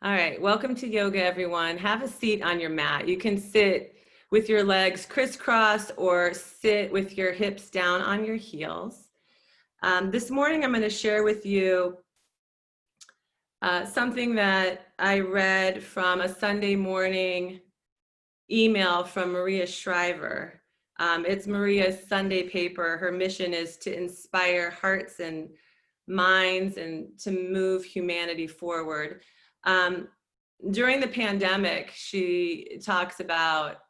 All right, welcome to yoga, everyone. Have a seat on your mat. You can sit with your legs crisscross or sit with your hips down on your heels. This morning, I'm going to share with you something that I read from a Sunday morning email from Maria Shriver. It's Maria's Sunday paper. Her mission is to inspire hearts and minds and to move humanity forward. During the pandemic, she talks about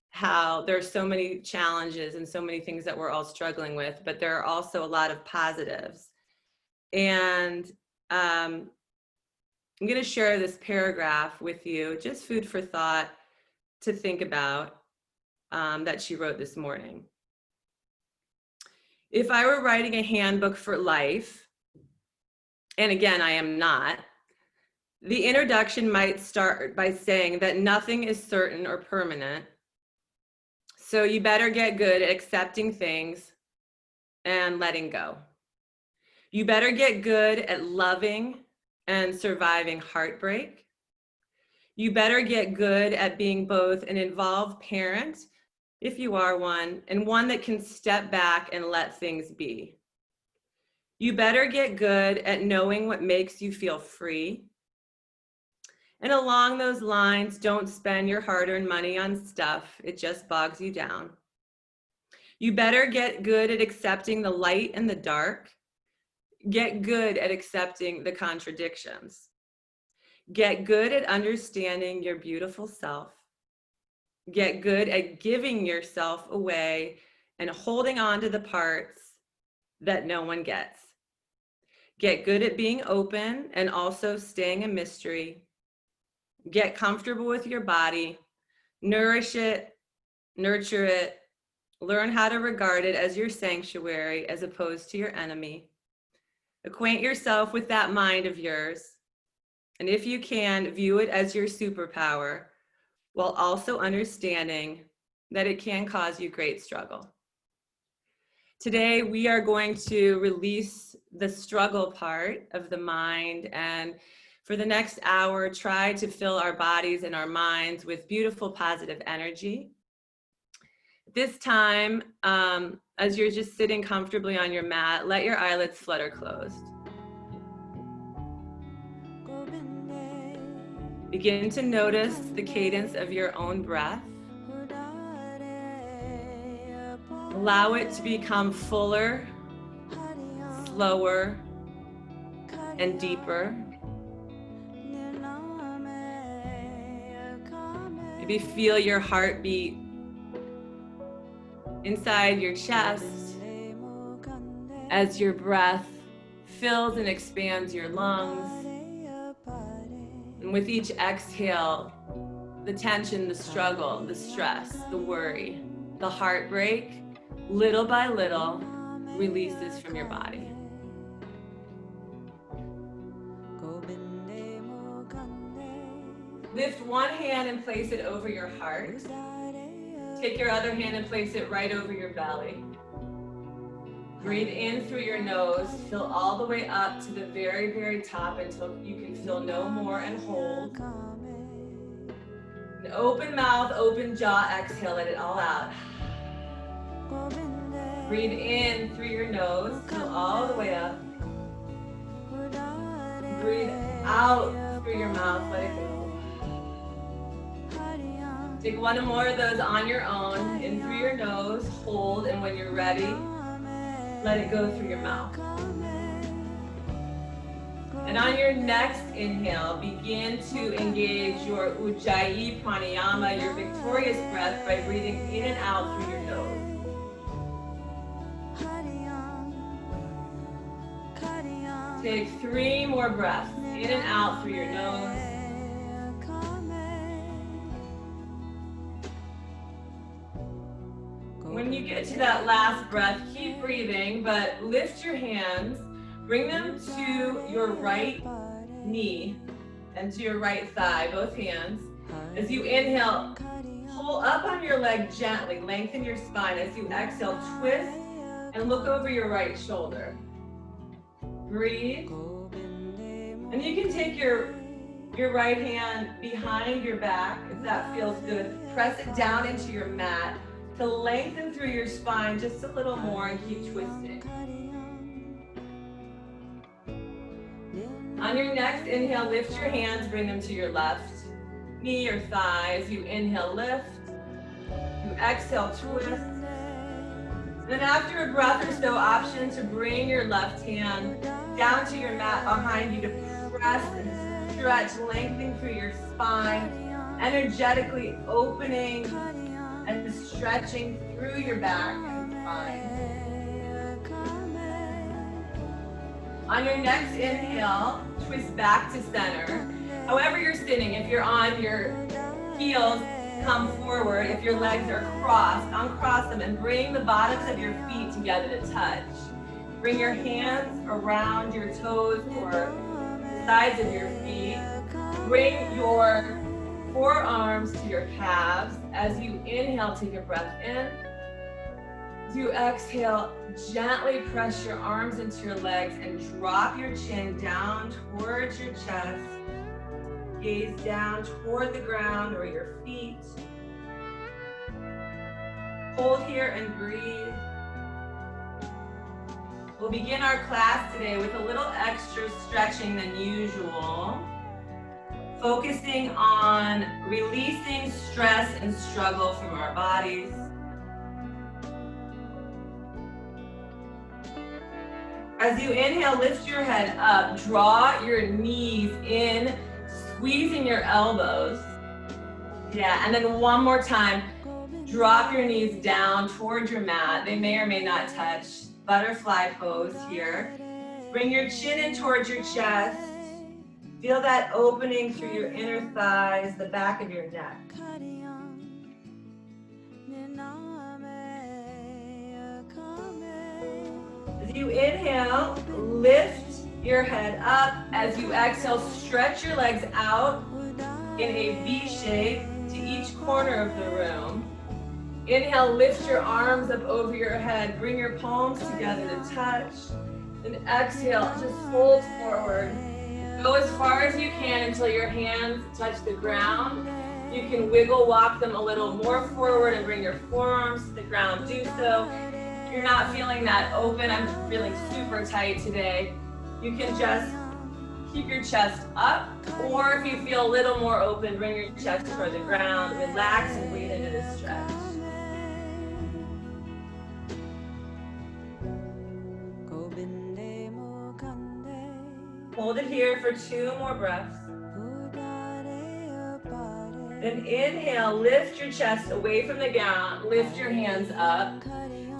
how there's so many challenges and so many things that we're all struggling with, but there are also a lot of positives. And I'm going to share this paragraph with you, just food for thought to think about, that she wrote this morning. If I were writing a handbook for life, and again, I am not, the introduction might start by saying that nothing is certain or permanent. So you better get good at accepting things and letting go. You better get good at loving and surviving heartbreak. You better get good at being both an involved parent, if you are one, and one that can step back and let things be. You better get good at knowing what makes you feel free. And along those lines, don't spend your hard-earned money on stuff. It just bogs you down. You better get good at accepting the light and the dark. Get good at accepting the contradictions. Get good at understanding your beautiful self. Get good at giving yourself away and holding on to the parts that no one gets. Get good at being open and also staying a mystery. Get comfortable with your body, nourish it, nurture it, learn how to regard it as your sanctuary as opposed to your enemy. Acquaint yourself with that mind of yours, and if you can, view it as your superpower, while also understanding that it can cause you great struggle. Today, we are going to release the struggle part of the mind, and for the next hour, try to fill our bodies and our minds with beautiful, positive energy. This time, as you're just sitting comfortably on your mat, let your eyelids flutter closed. Begin to notice the cadence of your own breath. Allow it to become fuller, slower, and deeper. Maybe feel your heartbeat inside your chest as your breath fills and expands your lungs. And with each exhale, the tension, the struggle, the stress, the worry, the heartbreak, little by little, releases from your body. Lift one hand and place it over your heart. Take your other hand and place it right over your belly. Breathe in through your nose, fill all the way up to the very, very top until you can feel no more, and hold. An open mouth, open jaw, exhale, let it all out. Breathe in through your nose, fill all the way up. Breathe out through your mouth, let it go. Take one more of those on your own, in through your nose, hold, and when you're ready, let it go through your mouth. And on your next inhale, begin to engage your Ujjayi Pranayama, your victorious breath, by breathing in and out through your nose. Take 3 more breaths, in and out through your nose. When you get to that last breath, keep breathing, but lift your hands, bring them to your right knee and to your right thigh, both hands. As you inhale, pull up on your leg gently, lengthen your spine. As you exhale, twist and look over your right shoulder. Breathe. And you can take your your right hand behind your back, if that feels good. Press it down into your mat to lengthen through your spine just a little more and keep twisting. On your next inhale, lift your hands, bring them to your left knee or thigh. As you inhale, lift. You exhale, twist. Then after a breath or so, option to bring your left hand down to your mat behind you to press and stretch, lengthening through your spine, energetically opening and stretching through your back and spine. On your next inhale, twist back to center. However you're sitting, if you're on your heels, come forward. If your legs are crossed, uncross them and bring the bottoms of your feet together to touch. Bring your hands around your toes or the sides of your feet. Bring your forearms to your calves. As you inhale, take a breath in. As you exhale, gently press your arms into your legs and drop your chin down towards your chest. Gaze down toward the ground or your feet. Hold here and breathe. We'll begin our class today with a little extra stretching than usual, focusing on releasing stress and struggle from our bodies. As you inhale, lift your head up, draw your knees in, squeezing your elbows. Yeah, and then one more time, drop your knees down towards your mat. They may or may not touch. Butterfly pose here. Bring your chin in towards your chest. Feel that opening through your inner thighs, the back of your neck. As you inhale, lift your head up. As you exhale, stretch your legs out in a V shape to each corner of the room. Inhale, lift your arms up over your head. Bring your palms together to touch. And exhale, just fold forward. Go as far as you can until your hands touch the ground. You can wiggle walk them a little more forward and bring your forearms to the ground. Do so. If you're not feeling that open, I'm feeling super tight today, you can just keep your chest up, or if you feel a little more open, bring your chest toward the ground. Relax and breathe into this stretch. Hold it here for 2 more breaths. Then inhale, lift your chest away from the ground, lift your hands up.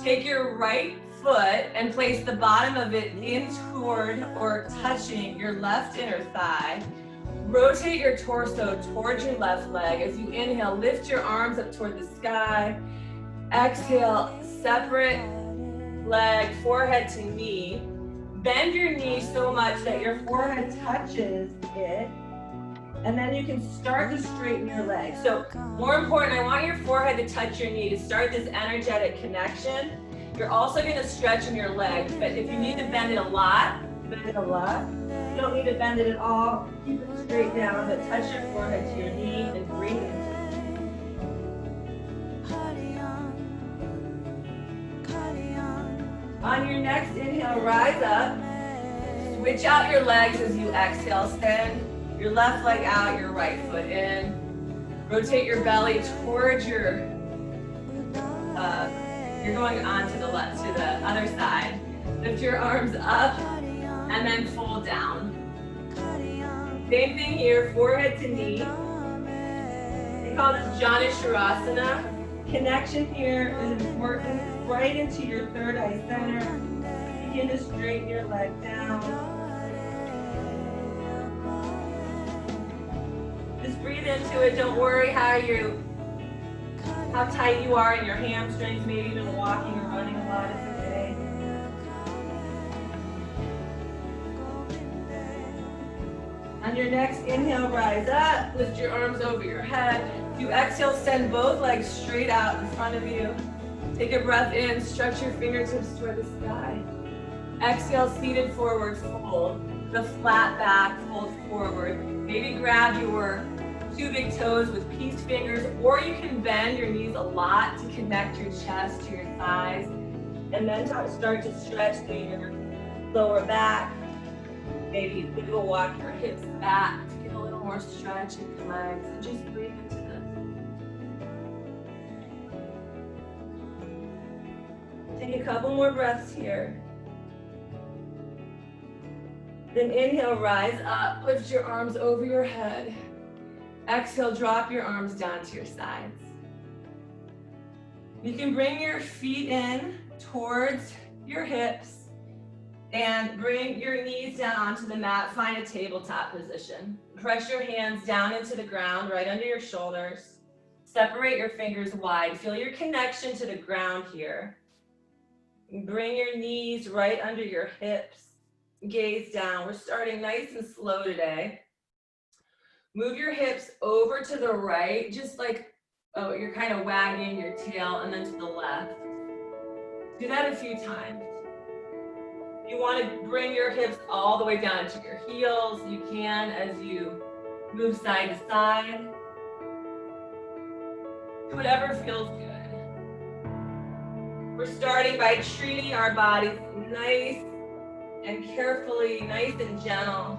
Take your right foot and place the bottom of it in toward or touching your left inner thigh. Rotate your torso towards your left leg. As you inhale, lift your arms up toward the sky. Exhale, separate leg, forehead to knee. Bend your knee so much that your forehead touches it. And then you can start to straighten your leg. So more important, I want your forehead to touch your knee to start this energetic connection. You're also gonna stretch in your leg, but if you need to bend it a lot, bend it a lot. You don't need to bend it at all. Keep it straight down, but touch your forehead to your knee and breathe into it. On your next inhale, rise up. Switch out your legs as you exhale. Send your left leg out, your right foot in. Rotate your belly towards your, you're going on to the left, to the other side. Lift your arms up and then fold down. Same thing here, forehead to knee. We call this Janusharasana. Connection here is important, right into your third eye center. Begin to straighten your leg down. Just breathe into it. Don't worry how tight you are in your hamstrings, maybe even walking or running a lot is okay. On your next inhale, rise up. Lift your arms over your head. If you exhale, send both legs straight out in front of you. Take a breath in, stretch your fingertips toward the sky. Exhale, seated forward fold. The flat back, fold forward. Maybe grab your 2 big toes with pieced fingers, or you can bend your knees a lot to connect your chest to your thighs, and then start to stretch through your lower back. Maybe wiggle walk your hips back to get a little more stretch in your legs, and just breathe into this. Take a couple more breaths here. Then inhale, rise up, lift your arms over your head. Exhale, drop your arms down to your sides. You can bring your feet in towards your hips and bring your knees down onto the mat. Find a tabletop position. Press your hands down into the ground, right under your shoulders. Separate your fingers wide. Feel your connection to the ground here. Bring your knees right under your hips. Gaze down. We're starting nice and slow today. Move your hips over to the right, just like, oh, you're kind of wagging your tail, and then to the left. Do that a few times. If you want to bring your hips all the way down to your heels, you can as you move side to side. Do whatever feels good. We're starting by treating our bodies nice and carefully, nice and gentle.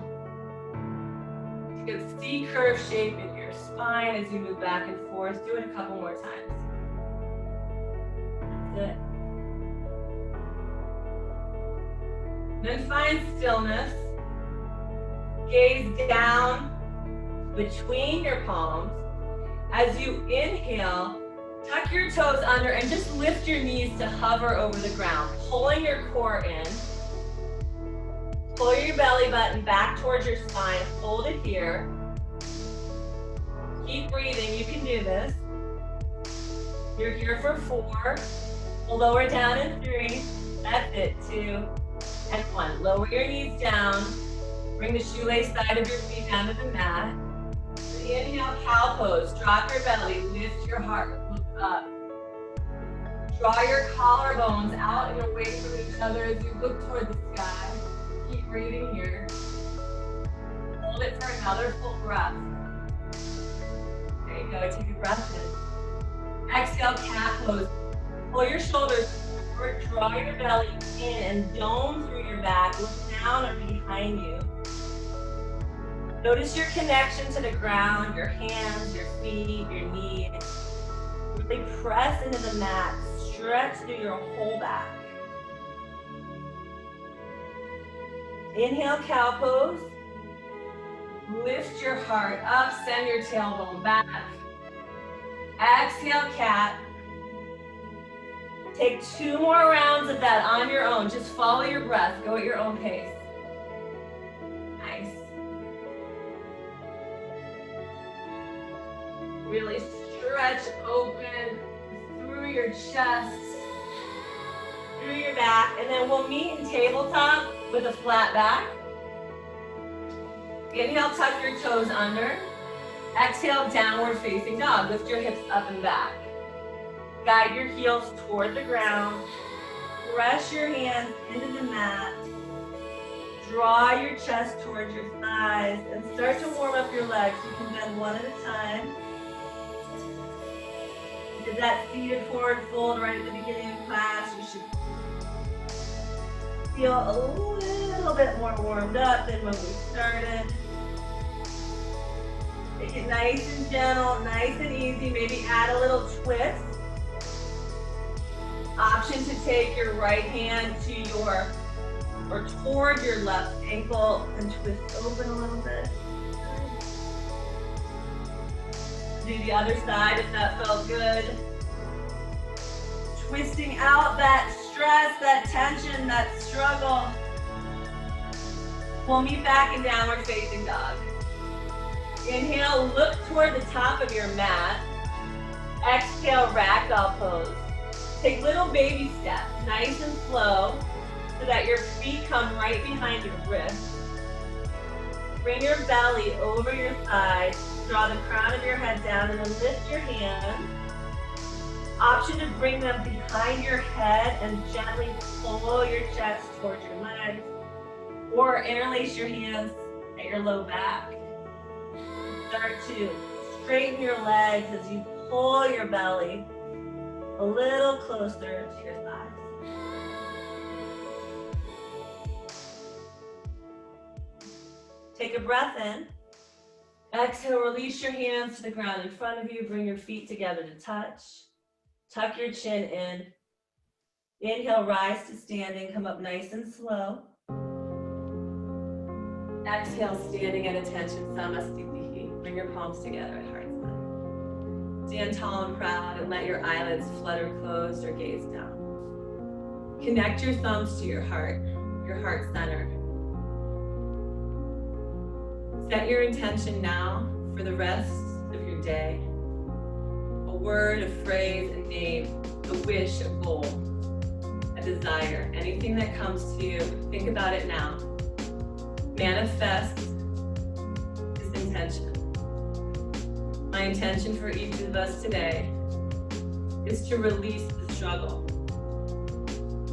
To get C-curve shape in your spine as you move back and forth. Do it a couple more times. That's it. Then find stillness. Gaze down between your palms. As you inhale, tuck your toes under and just lift your knees to hover over the ground, pulling your core in. Pull your belly button back towards your spine. Hold it here. Keep breathing. You can do this. You're here for 4. We'll lower down in 3. That's it. 2 and 1. Lower your knees down. Bring the shoelace side of your feet down to the mat. Inhale, cow pose. Drop your belly. Lift your heart. Look up. Draw your collarbones out and away from each other as you look toward the sky. Keep breathing here. Hold it for another full breath. There you go. Take a breath in. Exhale, cat pose. Pull your shoulders forward. Draw your belly in and dome through your back. Look down or behind you. Notice your connection to the ground, your hands, your feet, your knees. Really press into the mat. Stretch through your whole back. Inhale, cow pose. Lift your heart up, send your tailbone back. Exhale, cat. Take 2 more rounds of that on your own. Just follow your breath. Go at your own pace. Nice. Really stretch open through your chest, through your back, and then we'll meet in tabletop with a flat back. Inhale, tuck your toes under. Exhale, downward facing dog. Lift your hips up and back. Guide your heels toward the ground. Press your hands into the mat. Draw your chest towards your thighs and start to warm up your legs. You can bend one at a time. Did that seated forward fold right at the beginning of class. You should feel a little bit more warmed up than when we started. Make it nice and gentle, nice and easy. Maybe add a little twist. Option to take your right hand to your, or toward your left ankle and twist open a little bit. Do the other side if that felt good. Twisting out that stress, that tension, that struggle. We'll meet back in downward facing dog. Inhale, look toward the top of your mat. Exhale, ragdoll pose. Take little baby steps, nice and slow, so that your feet come right behind your wrists. Bring your belly over your thighs. Draw the crown of your head down and then lift your hands. Option to bring them behind your head and gently pull your chest towards your legs. Or interlace your hands at your low back. start to straighten your legs as you pull your belly a little closer to your thighs. Take a breath in. Exhale, release your hands to the ground in front of you. Bring your feet together to touch. Tuck your chin in. Inhale, rise to standing. Come up nice and slow. Exhale, standing at attention, Samasthiti. Bring your palms together at heart center. Stand tall and proud and let your eyelids flutter closed or gaze down. Connect your thumbs to your heart center. Set your intention now for the rest of your day. A word, a phrase, a name, a wish, a goal, a desire, anything that comes to you, think about it now. Manifest this intention. My intention for each of us today is to release the struggle,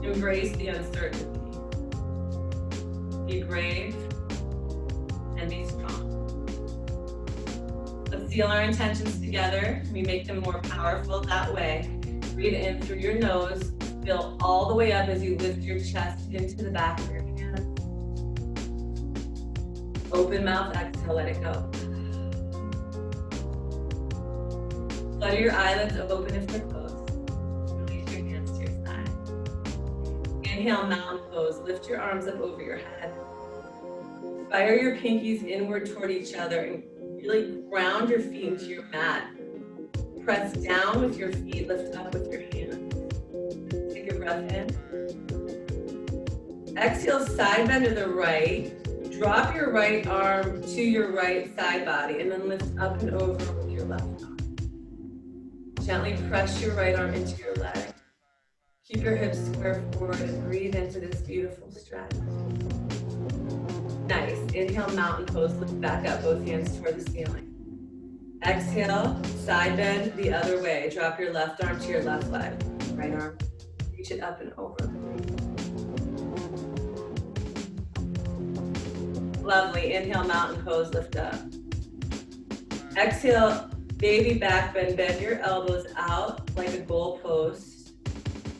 embrace the uncertainty, be brave, and be strong. Let's seal our intentions together. We make them more powerful that way. Breathe in through your nose. Fill all the way up as you lift your chest into the back of your hand. Open mouth, exhale, let it go. Flutter your eyelids open if they're closed. Release your hands to your side. Inhale, mountain pose. Lift your arms up over your head. Fire your pinkies inward toward each other and really ground your feet into your mat. Press down with your feet, lift up with your hands. Take a breath in. Exhale, side bend to the right. Drop your right arm to your right side body and then lift up and over with your left arm. Gently press your right arm into your leg. Keep your hips square forward and breathe into this beautiful stretch. Nice. Inhale, mountain pose. Lift back up, both hands toward the ceiling. Exhale, side bend the other way. Drop your left arm to your left leg. Right arm, reach it up and over. Lovely. Inhale, mountain pose. Lift up. Exhale, baby back bend. Bend your elbows out like a goal post,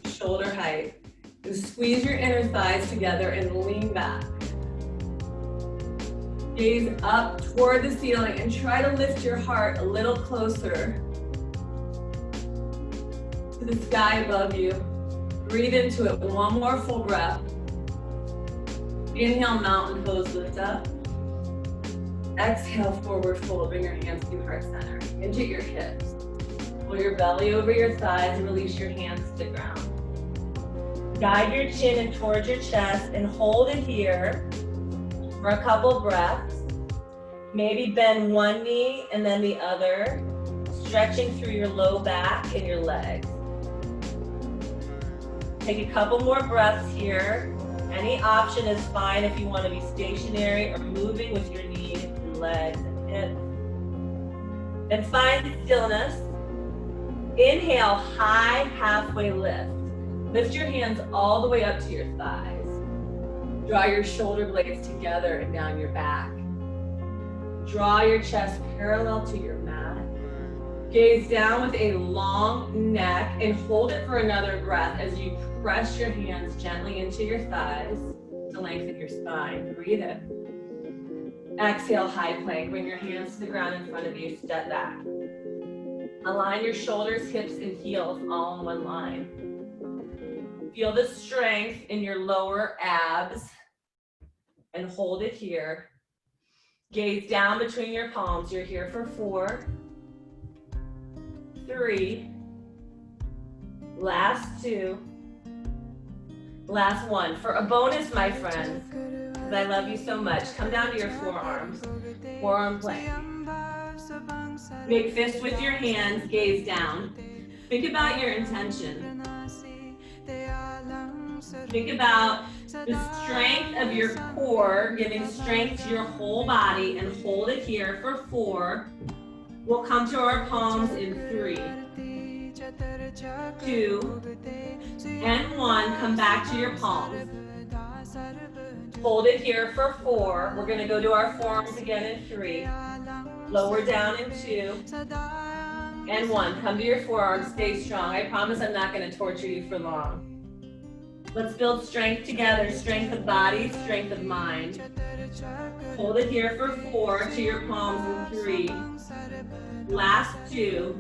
shoulder height. And squeeze your inner thighs together and lean back. Gaze up toward the ceiling and try to lift your heart a little closer to the sky above you. Breathe into it. One more full breath. Inhale, mountain pose, lift up. Exhale, forward fold. Bring your hands to heart center. Hinge at your hips. Pull your belly over your thighs and release your hands to the ground. Guide your chin in towards your chest and hold it here for a couple breaths. Maybe bend one knee and then the other, stretching through your low back and your legs. Take a couple more breaths here. Any option is fine if you want to be stationary or moving with your knees and legs and hips. And find stillness. Inhale, high halfway lift. Lift your hands all the way up to your thighs. Draw your shoulder blades together and down your back. Draw your chest parallel to your mat. Gaze down with a long neck and hold it for another breath as you press your hands gently into your thighs to lengthen your spine. Breathe in. Exhale, high plank. Bring your hands to the ground in front of you. Step back. Align your shoulders, hips, and heels all in one line. Feel the strength in your lower abs and hold it here. Gaze down between your palms. You're here for 4, 3, last 2, last 1. For a bonus, my friends, because I love you so much, come down to your forearms, forearm plank. Make fist with your hands, gaze down. Think about your intention. Think about the strength of your core, giving strength to your whole body, and hold it here for 4. We'll come to our palms in 3, 2, and 1. Come back to your palms. Hold it here for 4. We're gonna go to our forearms again in 3. Lower down in 2. And 1. Come to your forearms, stay strong. I promise I'm not gonna torture you for long. Let's build strength together, strength of body, strength of mind. Hold it here for 4 to your palms in 3. Last 2.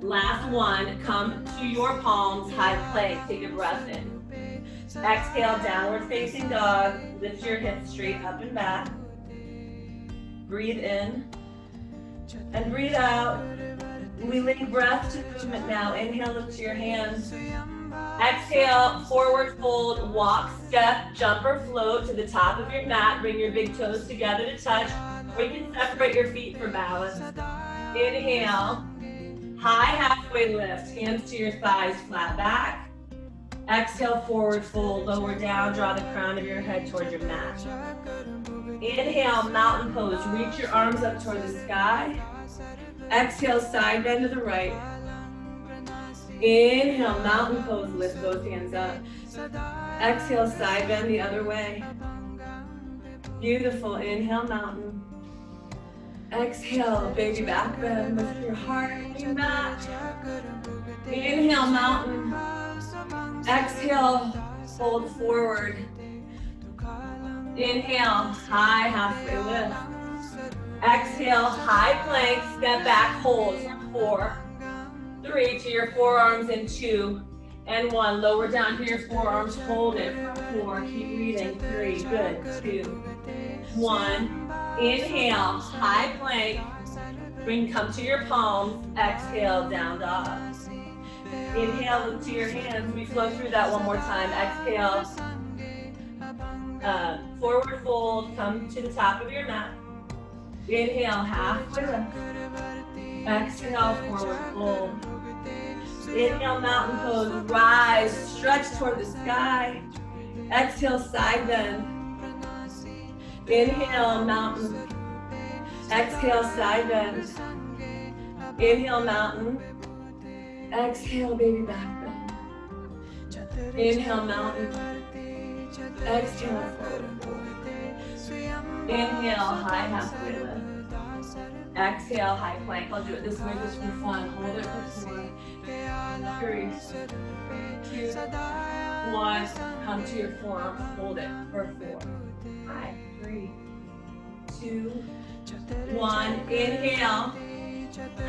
Last 1, come to your palms, high plank, take a breath in. Exhale, downward facing dog, lift your hips straight up and back. Breathe in and breathe out. Wheeling breath to movement now. Inhale, lift your hands. Exhale, forward fold, walk, step, jump or float to the top of your mat. Bring your big toes together to touch, or you can separate your feet for balance. Inhale, high halfway lift, hands to your thighs, flat back. Exhale, forward fold, lower down, draw the crown of your head towards your mat. Inhale, mountain pose, reach your arms up toward the sky. Exhale, side bend to the right. Inhale, mountain pose, lift both hands up. Exhale, side bend the other way. Beautiful, inhale, mountain. Exhale, baby back bend, lift your heart, lean back. Inhale, mountain. Exhale, fold forward. Inhale, high halfway lift. Exhale, high plank, step back, hold for 4, 3 to your forearms in 2, and 1. Lower down to your forearms, hold it for 4, keep breathing, 3, good, 2, 1. Inhale, high plank, come to your palms, exhale, down dog. Inhale, look to your hands. We flow through that one more time. Exhale, forward fold, come to the top of your mat. Inhale, halfway lift. Exhale, forward fold. Inhale, mountain pose, rise, stretch toward the sky. Exhale, side bend. Inhale, mountain. Exhale, side bend. Inhale, mountain. Exhale, baby back bend. Inhale, mountain. Exhale, forward fold. Inhale, high halfway lift. Exhale, high plank. I'll do it this way just for fun. Hold it for 4, 3, 2, 1. Come to your forearms. Hold it for 4, 5, 3, 2, 1. Inhale.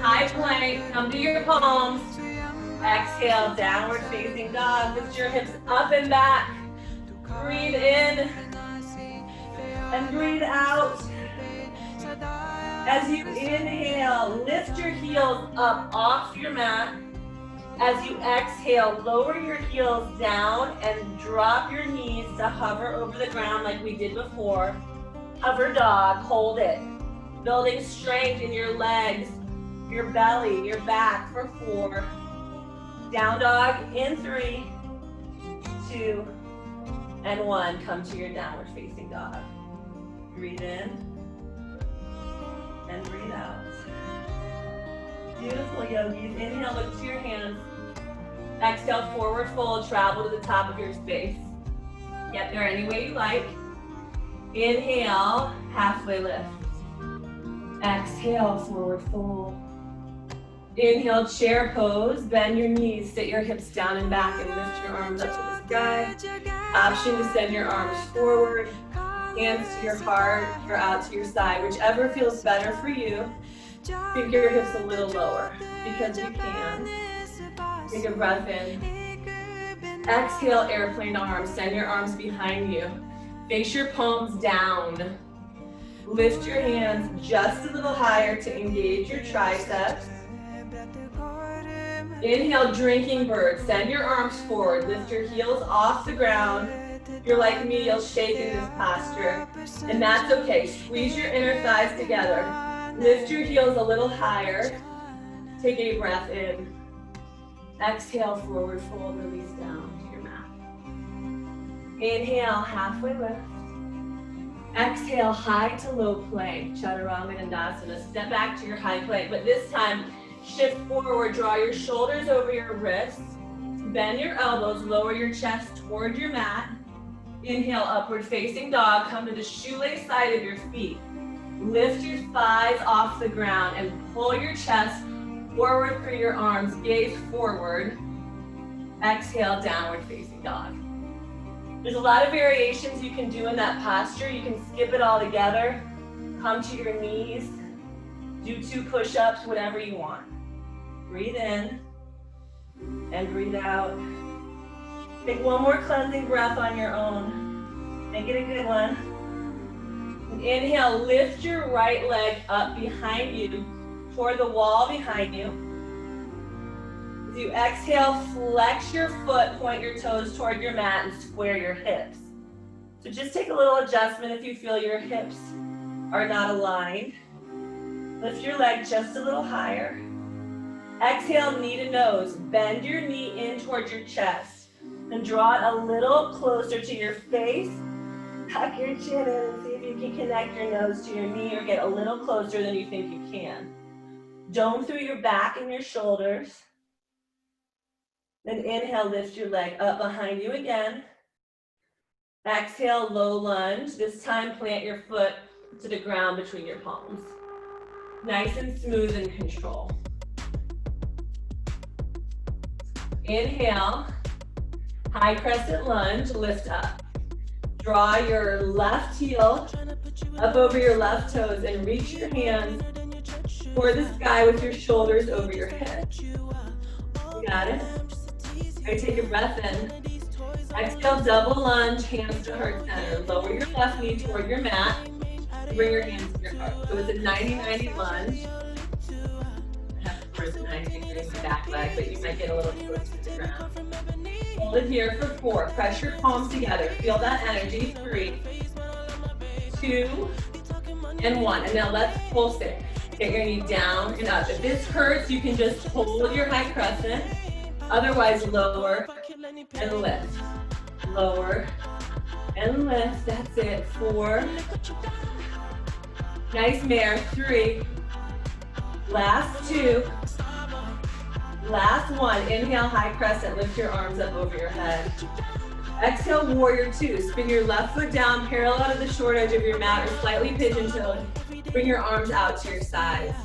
High plank, come to your palms. Exhale, downward facing dog. Lift your hips up and back. Breathe in and breathe out. As you inhale, lift your heels up off your mat. As you exhale, lower your heels down and drop your knees to hover over the ground like we did before. Hover dog, hold it. Building strength in your legs, your belly, your back for 4. Down dog in 3, 2, and 1. Come to your downward facing dog. Breathe in and breathe out. Beautiful, yogis. Inhale, look to your hands. Exhale, forward fold, travel to the top of your space. Get there any way you like. Inhale, halfway lift. Exhale, forward fold. Inhale, chair pose. Bend your knees, sit your hips down and back, and lift your arms up to the sky. Option to send your arms forward, hands to your heart, or out to your side, whichever feels better for you. Take your hips a little lower, because you can. Take a breath in. Exhale, airplane arms. Send your arms behind you. Face your palms down. Lift your hands just a little higher to engage your triceps. Inhale, drinking bird. Send your arms forward. Lift your heels off the ground. If you're like me, you'll shake in this posture. And that's okay. Squeeze your inner thighs together. Lift your heels a little higher. Take a breath in. Exhale, forward fold, release down to your mat. Inhale, halfway lift. Exhale, high to low plank, Chaturanga Dandasana. Step back to your high plank, but this time, shift forward, draw your shoulders over your wrists, bend your elbows, lower your chest toward your mat. Inhale, upward facing dog. Come to the shoelace side of your feet. Lift your thighs off the ground and pull your chest forward through your arms. Gaze forward. Exhale, downward facing dog. There's a lot of variations you can do in that posture. You can skip it all together. Come to your knees. Do 2 push-ups, whatever you want. Breathe in and breathe out. Take 1 more cleansing breath on your own. Make it a good one. And inhale, lift your right leg up behind you, toward the wall behind you. As you exhale, flex your foot, point your toes toward your mat, and square your hips. So just take a little adjustment if you feel your hips are not aligned. Lift your leg just a little higher. Exhale, knee to nose. Bend your knee in towards your chest and draw it a little closer to your face. Tuck your chin in and see if you can connect your nose to your knee or get a little closer than you think you can. Dome through your back and your shoulders. Then inhale, lift your leg up behind you again. Exhale, low lunge. This time, plant your foot to the ground between your palms. Nice and smooth and control. Inhale, high crescent lunge, lift up. Draw your left heel up over your left toes and reach your hands toward the sky with your shoulders over your head. You got it? All right, take a breath in. Exhale, double lunge, hands to heart center. Lower your left knee toward your mat. Bring your hands to your heart. So it's a 90-90 lunge. I have to force it 90 degrees in the back leg, but you might get a little closer to the ground. Hold it here for 4. Press your palms together. Feel that energy. 3, 2, and 1. And now let's pulse it. Get your knee down and up. If this hurts, you can just hold your high crescent. Otherwise, lower and lift. Lower and lift. That's it. 4. Nice mare. 3. Last 2. Last 1. Inhale, high crescent. Lift your arms up over your head. Exhale, warrior 2. Spin your left foot down, parallel to the short edge of your mat or slightly pigeon-toed. Bring your arms out to your sides.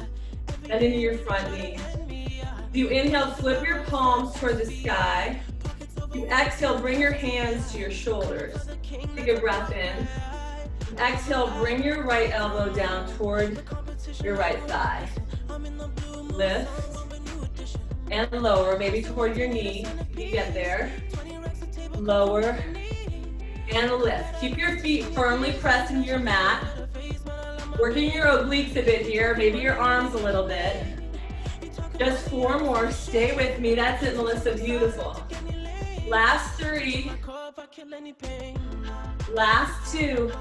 Bend into your front knees. You inhale, flip your palms toward the sky. You exhale, bring your hands to your shoulders. Take a breath in. Exhale, bring your right elbow down toward your right thigh. Lift and lower, maybe toward your knee. You get there. Lower and lift. Keep your feet firmly pressed into your mat. Working your obliques a bit here, maybe your arms a little bit. Just 4 more. Stay with me. That's it, Melissa. Beautiful. Last 3. Last 2.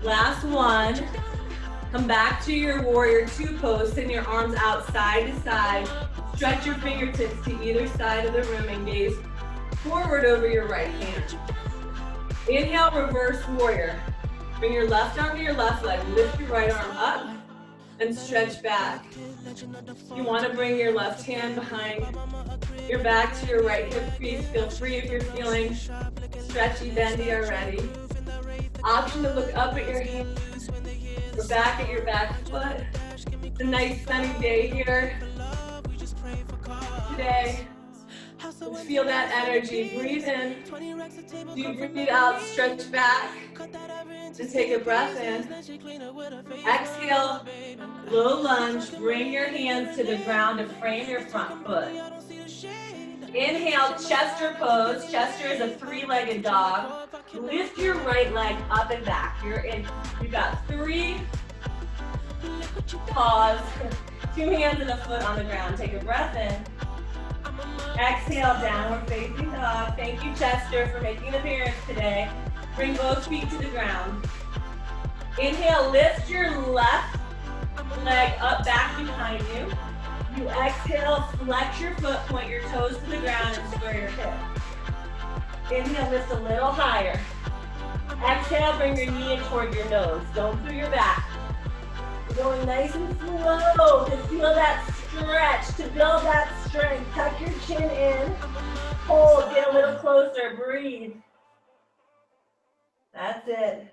Last 1. Come back to your warrior 2 pose. Send your arms out side to side. Stretch your fingertips to either side of the room and gaze forward over your right hand. Inhale, reverse warrior. Bring your left arm to your left leg. Lift your right arm up and stretch back. You want to bring your left hand behind your back to your right hip crease. Feel free if you're feeling stretchy, bendy already. Option to look up at your hands or back at your back foot. It's a nice sunny day here today. Feel that energy. Breathe in. You breathe out, stretch back. And take a breath in. Exhale, low lunge. Bring your hands to the ground to frame your front foot. Inhale, Chester pose. Chester is a 3-legged dog. Lift your right leg up and back. You've got 3 paws, 2 hands and a foot on the ground. Take a breath in. Exhale, downward facing dog. Thank you, Chester, for making an appearance today. Bring both feet to the ground. Inhale, lift your left leg up back behind you. You exhale, flex your foot, point your toes to the ground and square your hip. Inhale, lift a little higher. Exhale, bring your knee in toward your nose. Dome through your back. You're going nice and slow to feel that stretch, to build that strength. Tuck your chin in. Hold, get a little closer, breathe. That's it.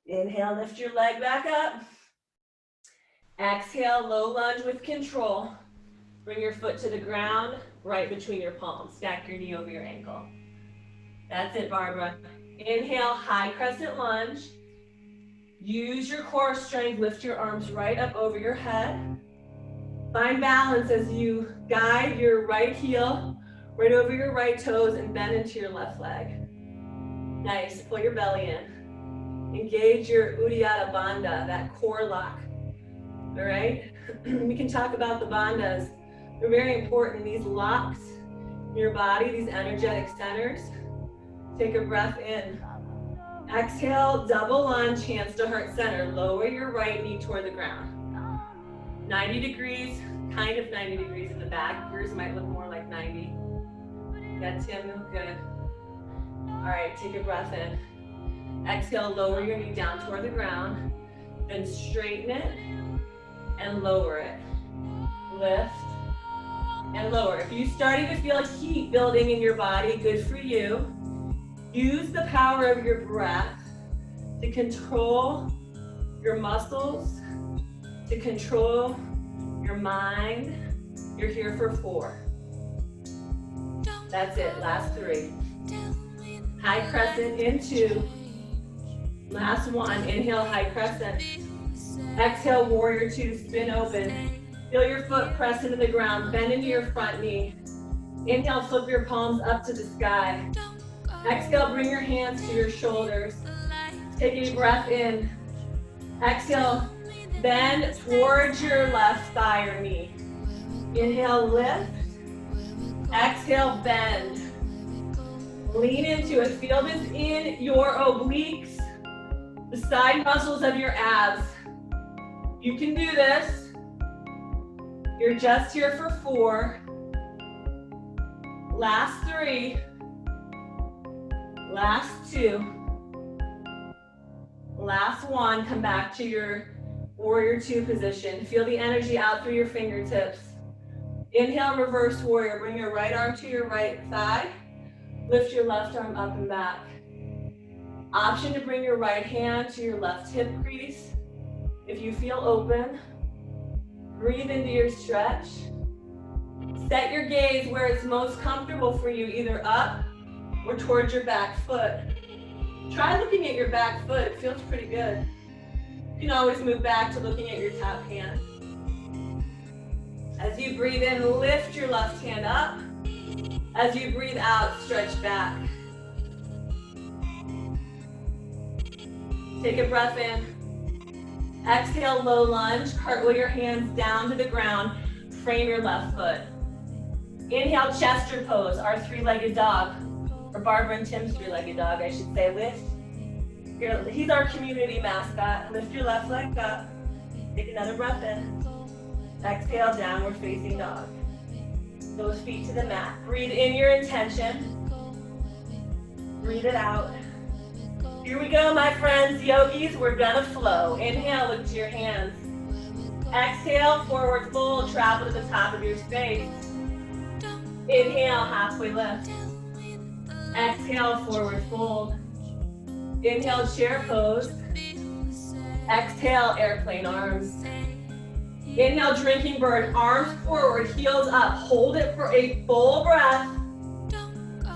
Inhale, lift your leg back up. Exhale, low lunge with control. Bring your foot to the ground, right between your palms. Stack your knee over your ankle. That's it, Barbara. Inhale, high crescent lunge. Use your core strength, lift your arms right up over your head. Find balance as you guide your right heel right over your right toes and bend into your left leg. Nice, pull your belly in. Engage your Uddiyana Bandha, that core lock. All right, we can talk about the bandhas. They're very important, these locks in your body, these energetic centers. Take a breath in. Exhale, double lunge, hands to heart center. Lower your right knee toward the ground. 90 degrees, kind of 90 degrees in the back. Yours might look more like 90. Yeah, Tim, good. All right, take a breath in. Exhale, lower your knee down toward the ground. Then straighten it and lower it. Lift and lower. If you're starting to feel heat building in your body, good for you. Use the power of your breath to control your muscles, to control your mind. You're here for 4. That's it, last 3. High crescent in 2. Last 1, inhale, high crescent. Exhale, warrior 2, spin open. Feel your foot press into the ground, bend into your front knee. Inhale, flip your palms up to the sky. Exhale, bring your hands to your shoulders. Take a breath in. Exhale, bend towards your left thigh or knee. Inhale, lift. Exhale, bend. Lean into it. Feel this in your obliques, the side muscles of your abs. You can do this. You're just here for 4. Last 3. Last 2. Last 1. Come back to your warrior 2 position. Feel the energy out through your fingertips. Inhale, reverse warrior. Bring your right arm to your right thigh. Lift your left arm up and back. Option to bring your right hand to your left hip crease. If you feel open, breathe into your stretch. Set your gaze where it's most comfortable for you, either up or towards your back foot. Try looking at your back foot, it feels pretty good. You can always move back to looking at your top hand. As you breathe in, lift your left hand up. As you breathe out, stretch back. Take a breath in. Exhale, low lunge, cartwheel your hands down to the ground, frame your left foot. Inhale, Chester pose, our 3-legged dog, or Barbara and Tim's 3-legged dog, I should say. Lift. He's our community mascot. Lift your left leg up. Take another breath in. Exhale, downward facing dog. Those feet to the mat. Breathe in your intention. Breathe it out. Here we go, my friends, yogis, we're gonna flow. Inhale, look to your hands. Exhale, forward fold, travel to the top of your space. Inhale, halfway lift. Exhale, forward fold. Inhale, chair pose. Exhale, airplane arms. Inhale, drinking bird, arms forward, heels up. Hold it for a full breath.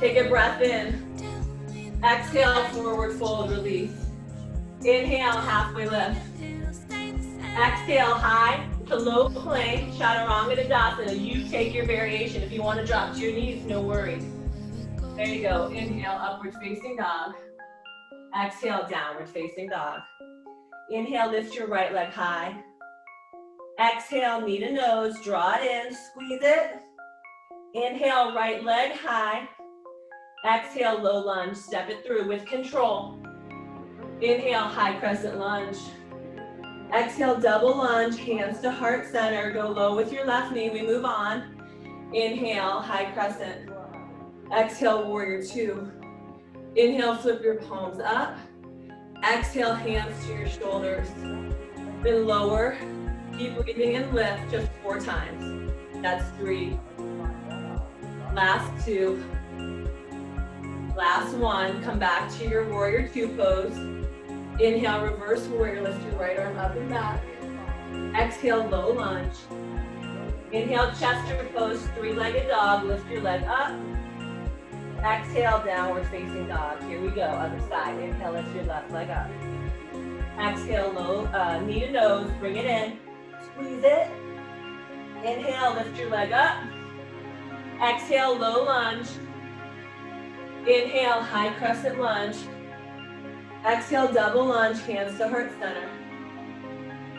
Take a breath in. Exhale, forward fold, release. Inhale, halfway lift. Exhale, high to low plank, Chaturanga Dandasana. You take your variation. If you want to drop to your knees, no worries. There you go. Inhale, upward facing dog. Exhale, downward facing dog. Inhale, lift your right leg high. Exhale, knee to nose, draw it in, squeeze it. Inhale, right leg high. Exhale, low lunge, step it through with control. Inhale, high crescent lunge. Exhale, double lunge, hands to heart center. Go low with your left knee, we move on. Inhale, high crescent. Exhale, warrior 2. Inhale, flip your palms up. Exhale, hands to your shoulders. Then lower, keep breathing and lift just 4 times. That's 3. Last 2. Last one, come back to your warrior two pose. Inhale, reverse warrior, lift your right arm up and back. Exhale, low lunge. Inhale, chester pose, three-legged dog, lift your leg up. Exhale, downward facing dog. Here we go, other side. Inhale, lift your left leg up. Exhale, low, knee to nose, bring it in. Squeeze it. Inhale, lift your leg up. Exhale, low lunge. Inhale, high crescent lunge. Exhale, double lunge, hands to heart center.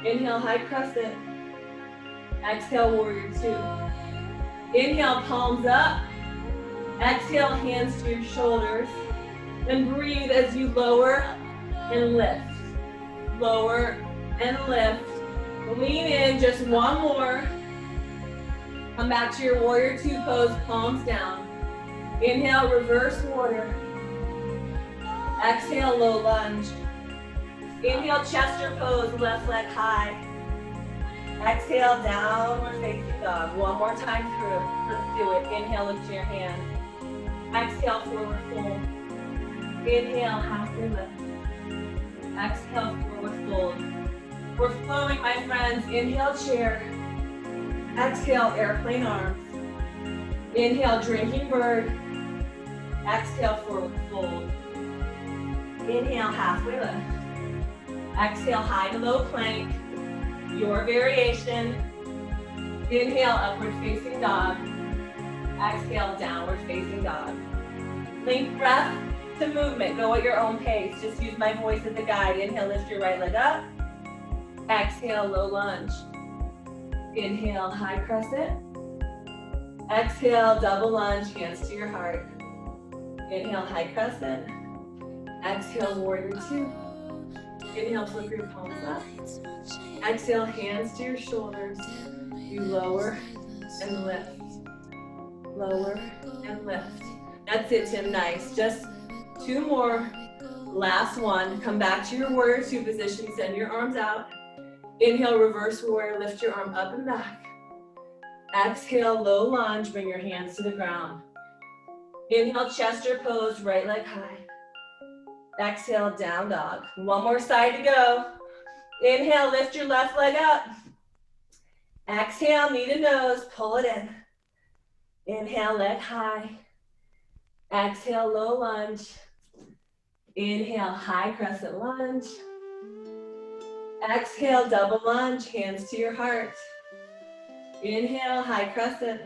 Inhale, high crescent. Exhale, warrior two. Inhale, palms up. Exhale, hands to your shoulders. And breathe as you lower and lift. Lower and lift. Lean in, just one more. Come back to your warrior two pose, palms down. Inhale, reverse warrior. Exhale, low lunge. Inhale, chester pose, left leg high. Exhale, downward facing dog. One more time through. Let's do it. Inhale, lift your hand. Exhale, forward fold. Inhale, halfway lift. Exhale, forward fold. We're flowing, my friends. Inhale, chair. Exhale, airplane arms. Inhale, drinking bird. Exhale, forward fold. Inhale, halfway lift. Exhale, high to low plank. Your variation. Inhale, upward facing dog. Exhale, downward facing dog. Link breath to movement. Go at your own pace. Just use my voice as a guide. Inhale, lift your right leg up. Exhale, low lunge. Inhale, high crescent. Exhale, double lunge, hands to your heart. Inhale, high crescent. Exhale, warrior two. Inhale, flip your palms up. Exhale, hands to your shoulders. You lower and lift. Lower and lift. That's it, Tim. Nice. Just two more. Last one. Come back to your warrior two position. Send your arms out. Inhale, reverse warrior. Lift your arm up and back. Exhale, low lunge. Bring your hands to the ground. Inhale, chester pose, right leg high. Exhale, down dog. One more side to go. Inhale, lift your left leg up. Exhale, knee to nose, pull it in. Inhale, leg high. Exhale, low lunge. Inhale, high crescent lunge. Exhale, double lunge, hands to your heart. Inhale, high crescent.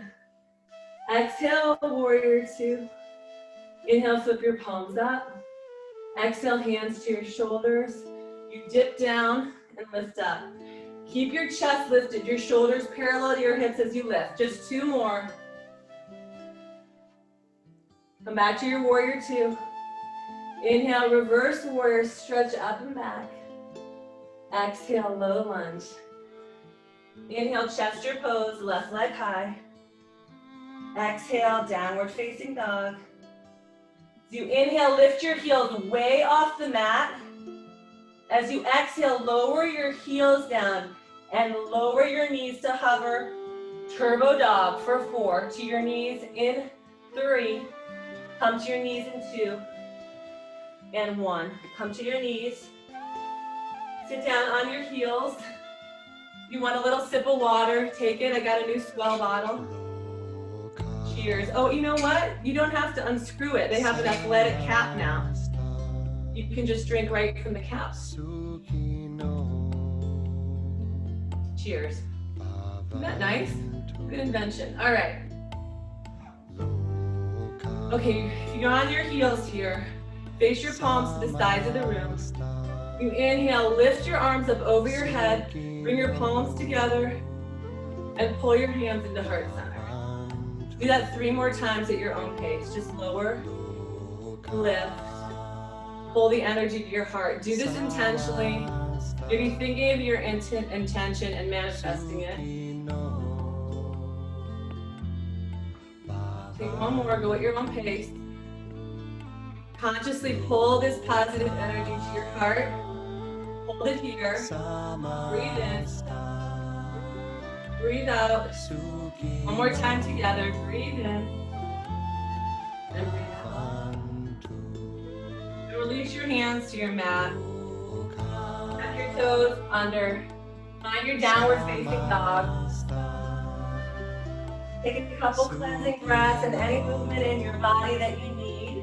Exhale, warrior two. Inhale, flip your palms up. Exhale, hands to your shoulders. You dip down and lift up. Keep your chest lifted, your shoulders parallel to your hips as you lift. Just two more. Come back to your warrior two. Inhale, reverse warrior, stretch up and back. Exhale, low lunge. Inhale, chester pose, left leg high. Exhale, downward facing dog. As you inhale, lift your heels way off the mat. As you exhale, lower your heels down and lower your knees to hover. Turbo dog for 4. To your knees in 3. Come to your knees in 2. And 1. Come to your knees. Sit down on your heels. If you want a little sip of water, take it. I got a new Swell bottle. Cheers. Oh, you know what? You don't have to unscrew it. They have an athletic cap now. You can just drink right from the cap. Cheers. Isn't that nice? Good invention. All right. Okay, if you're on your heels here, face your palms to the sides of the room. You inhale, lift your arms up over your head, bring your palms together, and pull your hands into heart center. Do that 3 more times at your own pace. Just lower, lift, pull the energy to your heart. Do this intentionally. Maybe thinking of your intention and manifesting it. Take one more, go at your own pace. Consciously pull this positive energy to your heart. Hold it here. Breathe in. Breathe out. One more time together. Breathe in. And breathe out. release your hands to your mat. Tuck your toes under. Find your downward facing dog. Take a couple cleansing breaths and any movement in your body that you need.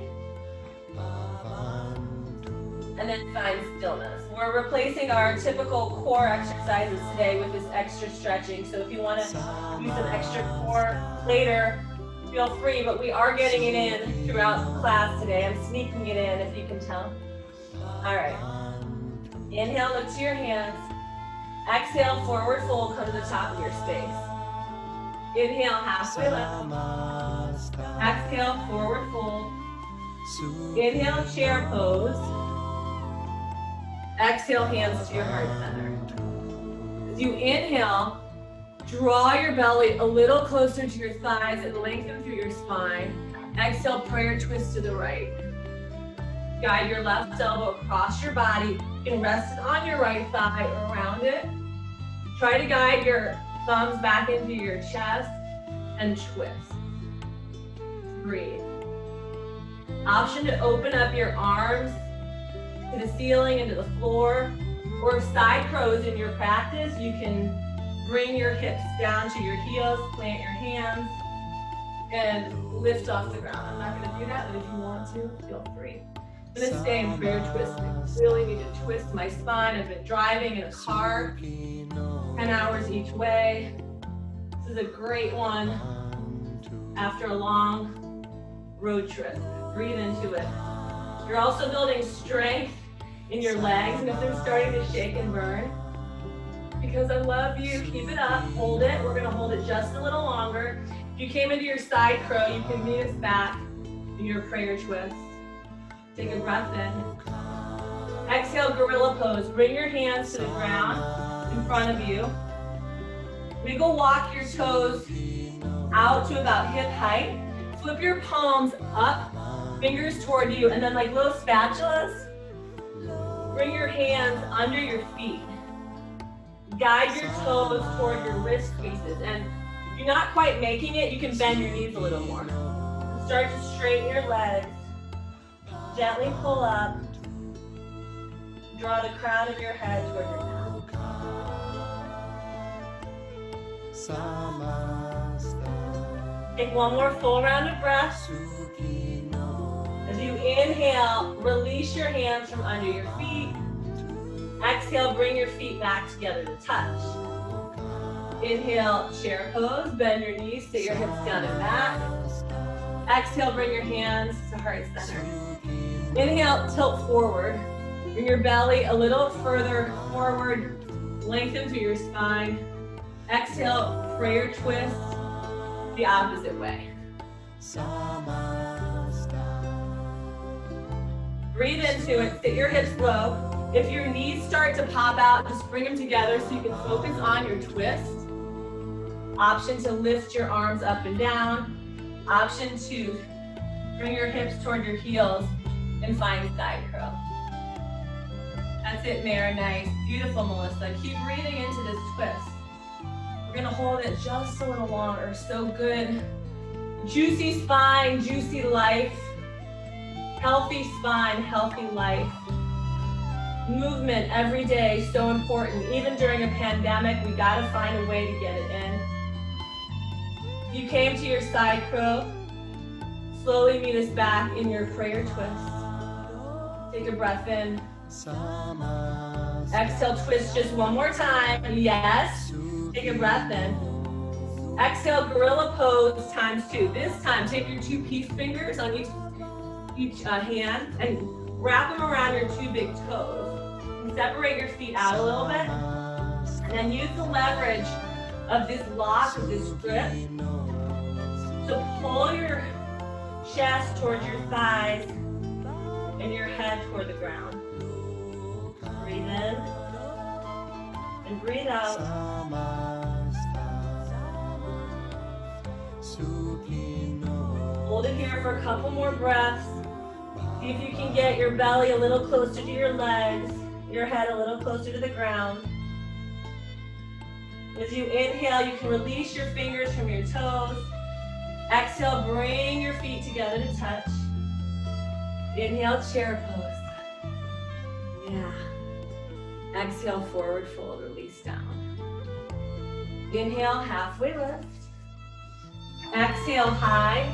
And then find stillness. We're replacing our typical core exercises today with this extra stretching. So if you want to do some extra core later, feel free, but we are getting it in throughout class today. I'm sneaking it in, if you can tell. All right. Inhale, look to your hands. Exhale, forward fold, come to the top of your space. Inhale, halfway lift. Exhale, forward fold. Inhale, chair pose. Exhale, hands to your heart center. As you inhale, draw your belly a little closer to your thighs and lengthen through your spine. Exhale, prayer twist to the right. Guide your left elbow across your body. You can rest it on your right thigh or around it. Try to guide your thumbs back into your chest and twist. Breathe. Option to open up your arms to the ceiling and to the floor, or side crows in your practice. You can bring your hips down to your heels, plant your hands, and lift off the ground. I'm not going to do that, but if you want to, feel free. I'm going to stay in prayer twisting. I really need to twist my spine. I've been driving in a car 10 hours each way. This is a great one after a long road trip. Breathe into it. You're also building strength in your legs, and if they're starting to shake and burn, because I love you, keep it up, hold it. We're gonna hold it just a little longer. If you came into your side crow, you can meet us back in your prayer twist. Take a breath in. Exhale, gorilla pose. Bring your hands to the ground in front of you. Wiggle walk your toes out to about hip height. Flip your palms up, fingers toward you, and then like little spatulas, bring your hands under your feet. Guide your toes toward your wrist creases. And if you're not quite making it, you can bend your knees a little more. Start to straighten your legs. Gently pull up. Draw the crown of your head toward your mouth. Take one more full round of breath. As you inhale, release your hands from under your feet. Exhale, bring your feet back together to touch. Inhale, chair pose. Bend your knees, sit your hips down and back. Exhale, bring your hands to heart center. Inhale, tilt forward. Bring your belly a little further forward. Lengthen through your spine. Exhale, prayer twist the opposite way. Breathe into it, sit your hips low. If your knees start to pop out, just bring them together so you can focus on your twist. Option to lift your arms up and down. Option to bring your hips toward your heels and find side crow. That's it, Mara. Nice. Beautiful, Melissa. Keep breathing into this twist. We're gonna hold it just a little longer. So good. Juicy spine, juicy life. Healthy spine, healthy life. Movement every day, so important. Even during a pandemic, we gotta find a way to get it in. If you came to your side crow, slowly meet us back in your prayer twist. Take a breath in. Exhale, twist just one more time. Yes. Take a breath in. Exhale, gorilla pose ×2. This time, take your 2 peace fingers on each hand and wrap them around your 2 big toes. And separate your feet out a little bit. And then use the leverage of this lock, of this grip. So pull your chest towards your thighs and your head toward the ground. Breathe in and breathe out. Hold it here for a couple more breaths. See if you can get your belly a little closer to your legs, your head a little closer to the ground. As you inhale, you can release your fingers from your toes. Exhale, bring your feet together to touch. Inhale, chair pose. Yeah. Exhale, forward fold, release down. Inhale, halfway lift. Exhale, high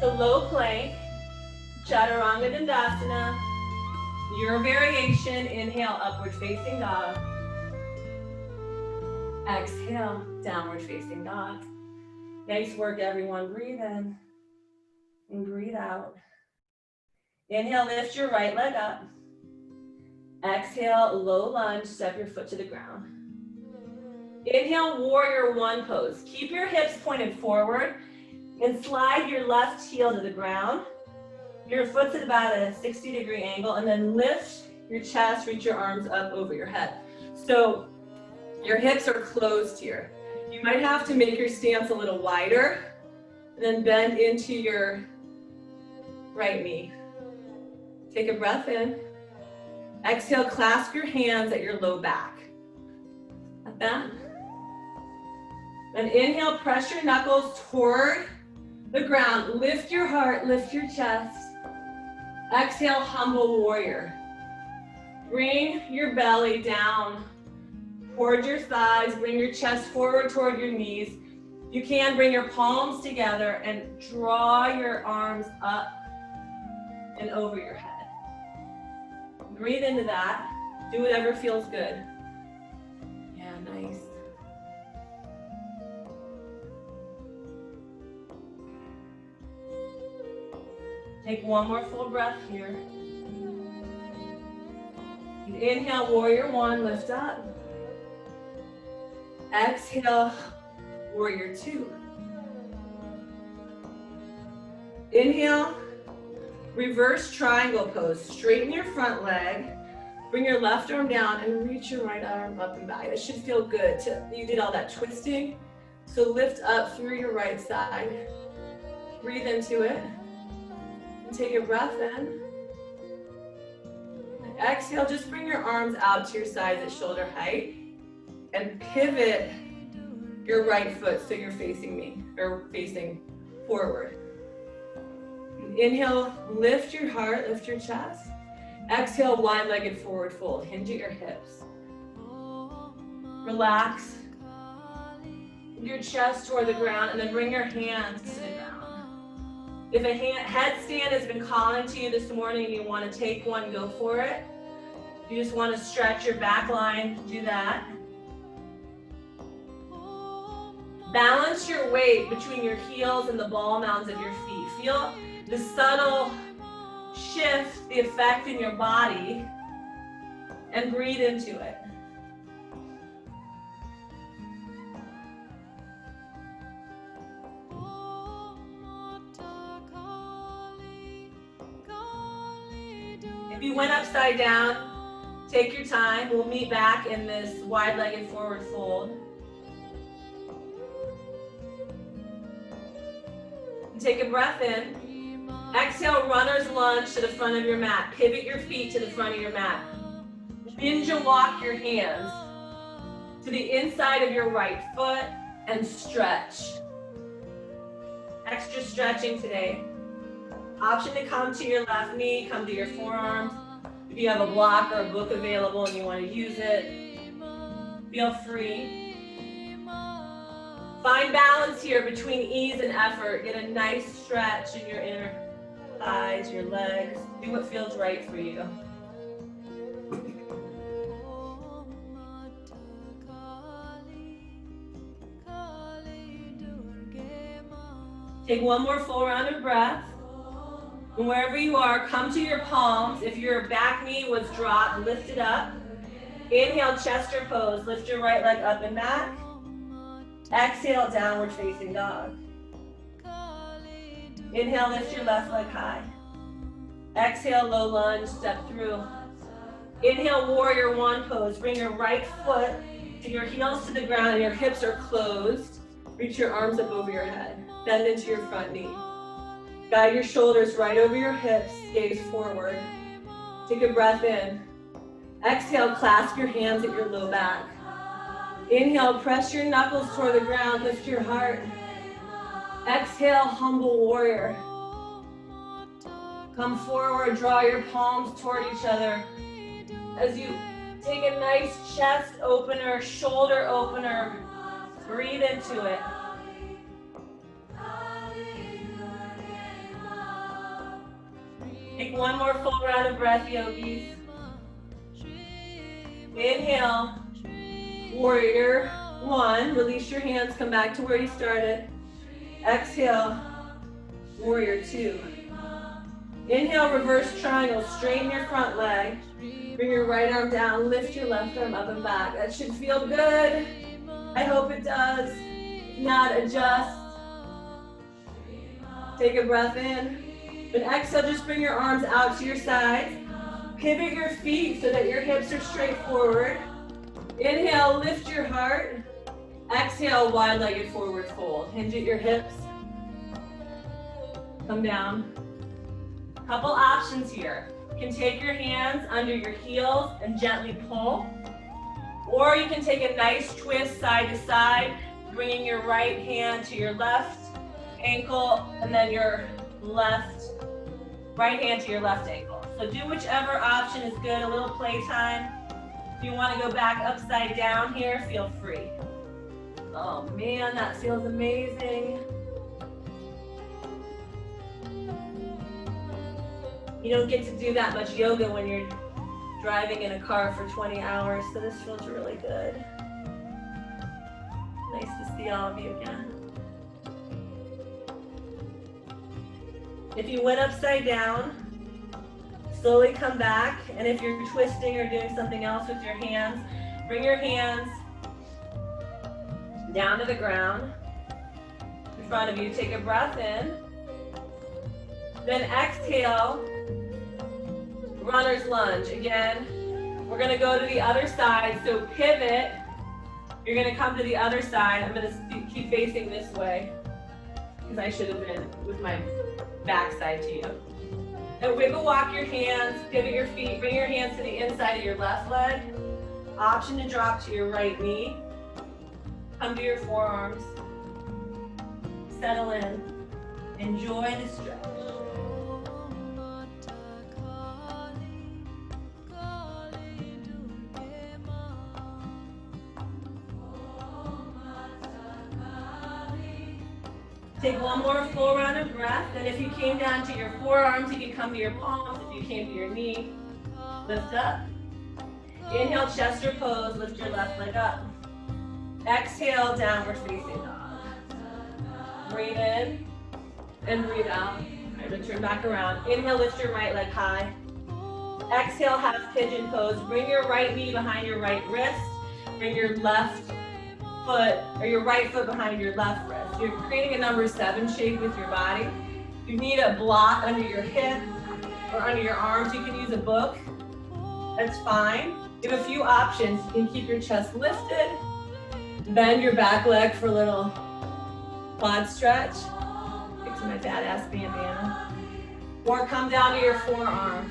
to low plank. Chaturanga Dandasana. Your variation, inhale, upward facing dog. Exhale, downward facing dog. Nice work, everyone. Breathe in and breathe out. Inhale, lift your right leg up. Exhale, low lunge, step your foot to the ground. Inhale, warrior one pose. Keep your hips pointed forward and slide your left heel to the ground. Your foot's at about a 60-degree angle, and then lift your chest, reach your arms up over your head. So your hips are closed here. You might have to make your stance a little wider, and then bend into your right knee. Take a breath in. Exhale, clasp your hands at your low back. Like that. And inhale, press your knuckles toward the ground. Lift your heart, lift your chest. Exhale, humble warrior. Bring your belly down toward your thighs. Bring your chest forward toward your knees. You can bring your palms together and draw your arms up and over your head. Breathe into that. Do whatever feels good. Yeah, nice. Take one more full breath here. Inhale, warrior one, lift up. Exhale, warrior two. Inhale, reverse triangle pose. Straighten your front leg. Bring your left arm down and reach your right arm up and back. It should feel good. You did all that twisting. So lift up through your right side. Breathe into it. And take a breath in. Exhale, just bring your arms out to your sides at shoulder height. And pivot your right foot so you're facing me, or facing forward. Inhale, lift your heart, lift your chest. Exhale, wide-legged forward fold. Hinge at your hips. Relax your chest toward the ground, and then bring your hands to the ground. If a headstand has been calling to you this morning and you want to take one, go for it. If you just want to stretch your back line, do that. Balance your weight between your heels and the ball mounds of your feet. Feel the subtle shift, the effect in your body, and breathe into it. If you went upside down, take your time. We'll meet back in this wide-legged forward fold. Take a breath in. Exhale, runner's lunge to the front of your mat. Pivot your feet to the front of your mat. Ninja walk your hands to the inside of your right foot and stretch. Extra stretching today. Option to come to your left knee, come to your forearms. If you have a block or a book available and you want to use it, feel free. Find balance here between ease and effort. Get a nice stretch in your inner thighs, your legs. Do what feels right for you. Take one more full round of breath. And wherever you are, come to your palms. If your back knee was dropped, lift it up. Inhale, chester pose. Lift your right leg up and back. Exhale, downward facing dog. Inhale, lift your left leg high. Exhale, low lunge, step through. Inhale, warrior one pose. Bring your right foot to your heels to the ground and your hips are closed. Reach your arms up over your head. Bend into your front knee. Guide your shoulders right over your hips, gaze forward. Take a breath in. Exhale, clasp your hands at your low back. Inhale, press your knuckles toward the ground, lift your heart. Exhale, humble warrior. Come forward, draw your palms toward each other. As you take a nice chest opener, shoulder opener, breathe into it. Take one more full round of breath, yogis. Inhale, warrior one. Release your hands, come back to where you started. Exhale, warrior two. Inhale, reverse triangle, straighten your front leg. Bring your right arm down, lift your left arm up and back. That should feel good. I hope it does. If not, adjust. Take a breath in. Then exhale, just bring your arms out to your sides. Pivot your feet so that your hips are straight forward. Inhale, lift your heart. Exhale, wide-legged forward fold. Hinge at your hips. Come down. Couple options here. You can take your hands under your heels and gently pull. Or you can take a nice twist side to side, bringing your right hand to your left ankle and then your right hand to your left ankle. So do whichever option is good, a little playtime. If you want to go back upside down here, feel free. Oh man, that feels amazing. You don't get to do that much yoga when you're driving in a car for 20 hours, so this feels really good. Nice to see all of you again. If you went upside down, slowly come back, and if you're twisting or doing something else with your hands, bring your hands down to the ground in front of you. Take a breath in. Then exhale, runner's lunge. Again, we're gonna go to the other side, so pivot. You're gonna come to the other side. I'm gonna keep facing this way, because I should have been with my backside to you. And wiggle walk your hands, pivot your feet, bring your hands to the inside of your left leg. Option to drop to your right knee. Come to your forearms. Settle in. Enjoy the stretch. Take one more full round of breath, and if you came down to your forearms, you can come to your palms. If you came to your knee, lift up. Inhale, chest or pose, lift your left leg up. Exhale, downward facing dog. Breathe in and breathe out. All right, turn back around. Inhale, lift your right leg high. Exhale, half pigeon pose. Bring your right knee behind your right wrist. Bring your left foot, or your right foot behind your left wrist. You're creating a number 7 shape with your body. If you need a block under your hip or under your arms, you can use a book. That's fine. You have a few options. You can keep your chest lifted, bend your back leg for a little quad stretch. Stick to my badass bandana. Or come down to your forearms.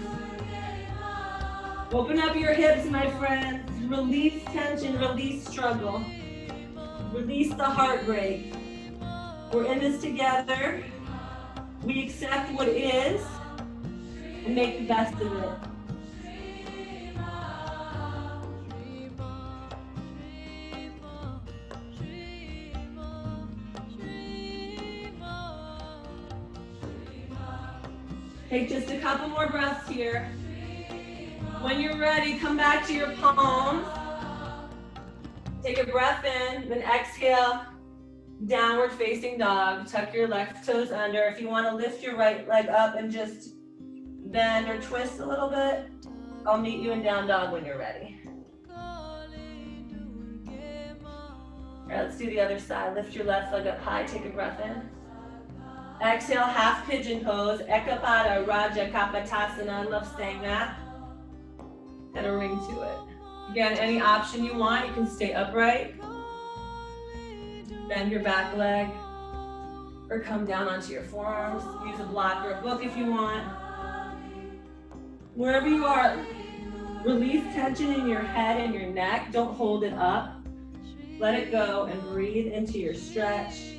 Open up your hips, my friends. Release tension, release struggle. Release the heartbreak. We're in this together. We accept what is and make the best of it. Take just a couple more breaths here. When you're ready, come back to your palms. Take a breath in, then exhale, downward facing dog. Tuck your left toes under. If you want to lift your right leg up and just bend or twist a little bit, I'll meet you in down dog when you're ready. All right, let's do the other side. Lift your left leg up high, take a breath in. Exhale, half pigeon pose, Ekapada Raja Kapotasana. I love saying that. And a ring to it. Again, any option you want, you can stay upright, bend your back leg, or come down onto your forearms. Use a block or a book if you want. Wherever you are, release tension in your head and your neck. Don't hold it up. Let it go and breathe into your stretch.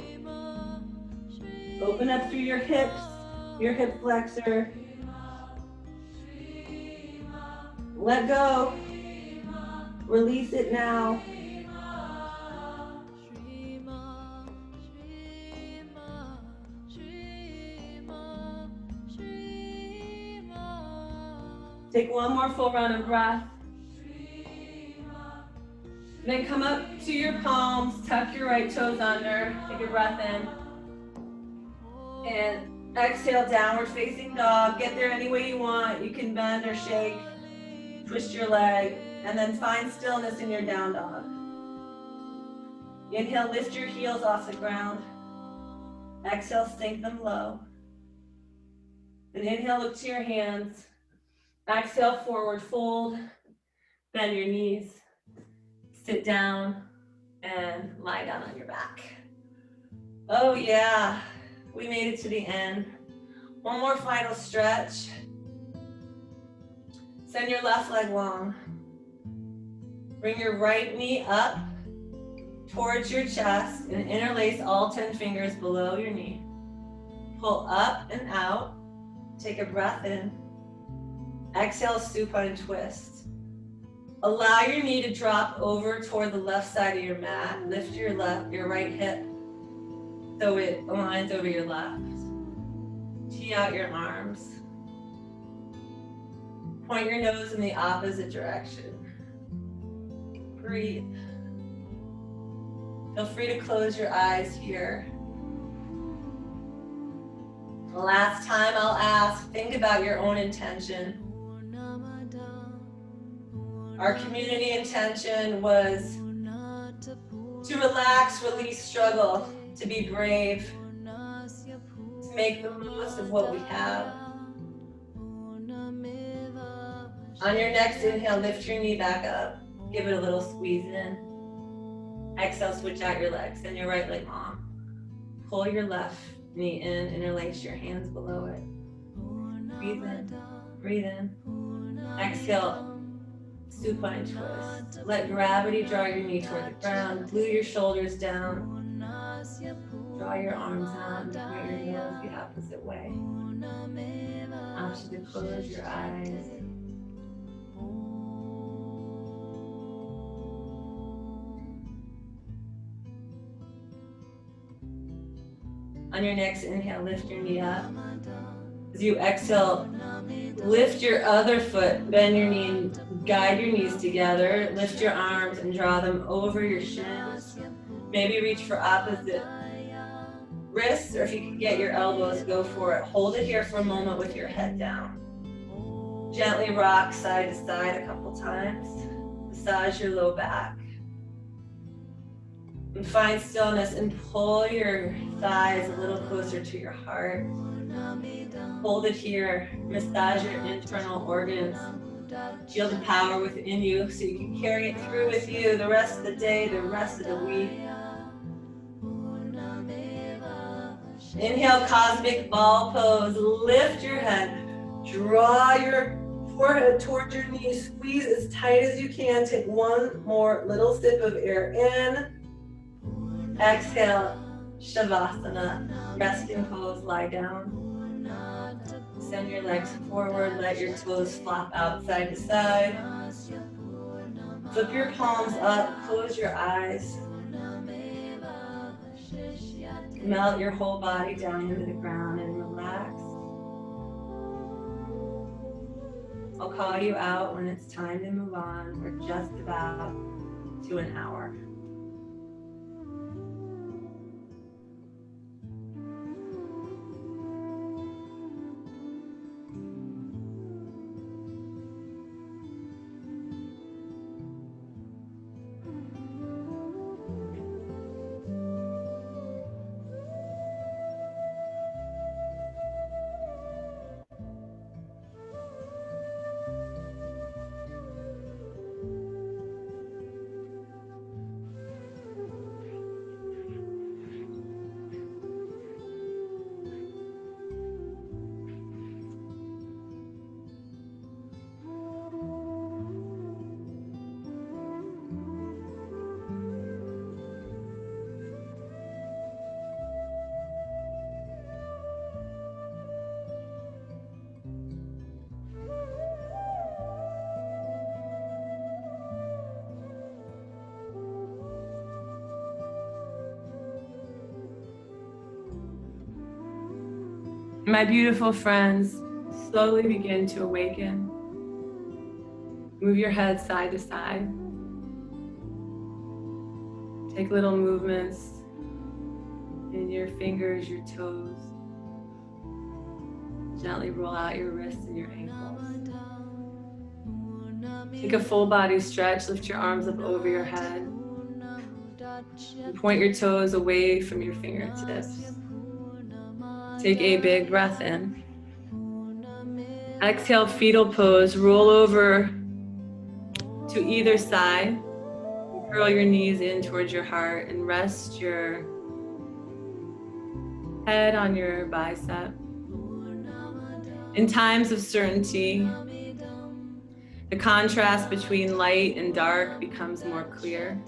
Open up through your hips, your hip flexor. Let go. Release it now. Take one more full round of breath. Then come up to your palms, tuck your right toes under, take a breath in. And exhale, downward facing dog. Get there any way you want. You can bend or shake, twist your leg, and then find stillness in your down dog. Inhale, lift your heels off the ground. Exhale, sink them low. And inhale, look to your hands. Exhale, forward fold. Bend your knees. Sit down and lie down on your back. Oh yeah, we made it to the end. One more final stretch. Send your left leg long. Bring your right knee up towards your chest and interlace all 10 fingers below your knee. Pull up and out. Take a breath in. Exhale, supine twist. Allow your knee to drop over toward the left side of your mat. Lift your right hip so it aligns over your left. Tee out your arms. Point your nose in the opposite direction. Breathe. Feel free to close your eyes here. Last time I'll ask, think about your own intention. Our community intention was to relax, release struggle, to be brave, to make the most of what we have. On your next inhale, lift your knee back up. Give it a little squeeze in. Exhale, switch out your legs. Send your right leg long. Pull your left knee in, interlace your hands below it. Breathe in, breathe in. Exhale, supine twist. Let gravity draw your knee toward the ground. Glue your shoulders down. Draw your arms out and point your nose the opposite way. Option to close your eyes. On your next inhale, lift your knee up. As you exhale, lift your other foot, bend your knee, and guide your knees together. Lift your arms and draw them over your shins. Maybe reach for opposite wrists, or if you can get your elbows, go for it. Hold it here for a moment with your head down. Gently rock side to side a couple times. Massage your low back. And find stillness and pull your thighs a little closer to your heart. Hold it here. Massage your internal organs. Feel the power within you so you can carry it through with you the rest of the day, the rest of the week. Inhale, cosmic ball pose. Lift your head. Draw your forehead towards your knees. Squeeze as tight as you can. Take one more little sip of air in. Exhale, Shavasana, resting pose, lie down. Send your legs forward, let your toes flop out side to side. Flip your palms up, close your eyes. Melt your whole body down into the ground and relax. I'll call you out when it's time to move on. We're just about to an hour. My beautiful friends, slowly begin to awaken. Move your head side to side. Take little movements in your fingers, your toes. Gently roll out your wrists and your ankles. Take a full body stretch. Lift your arms up over your head. And point your toes away from your fingertips. Take a big breath in. Exhale, fetal pose. Roll over to either side. Curl your knees in towards your heart and rest your head on your bicep. In times of certainty, the contrast between light and dark becomes more clear.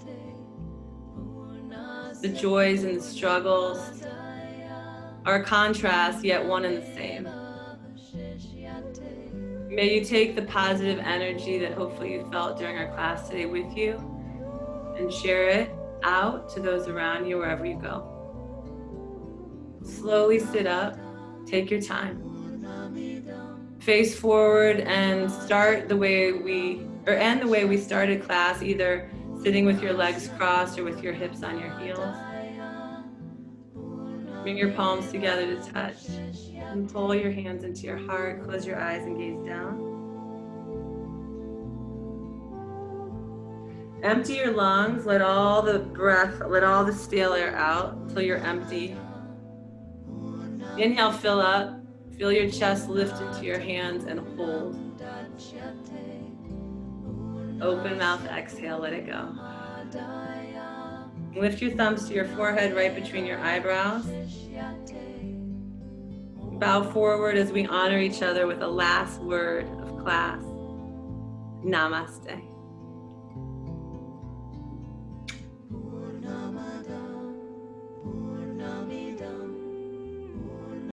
The joys and the struggles are a contrast, yet one and the same. May you take the positive energy that hopefully you felt during our class today with you and share it out to those around you wherever you go. Slowly sit up, take your time. Face forward and start the way end the way we started class, either sitting with your legs crossed or with your hips on your heels. Bring your palms together to touch and pull your hands into your heart. Close your eyes and gaze down. Empty your lungs. Let all the stale air out until you're empty. Inhale, fill up. Feel your chest lift into your hands and hold. Open mouth, exhale, let it go. Lift your thumbs to your forehead right between your eyebrows. Bow forward as we honor each other with a last word of class. Namaste.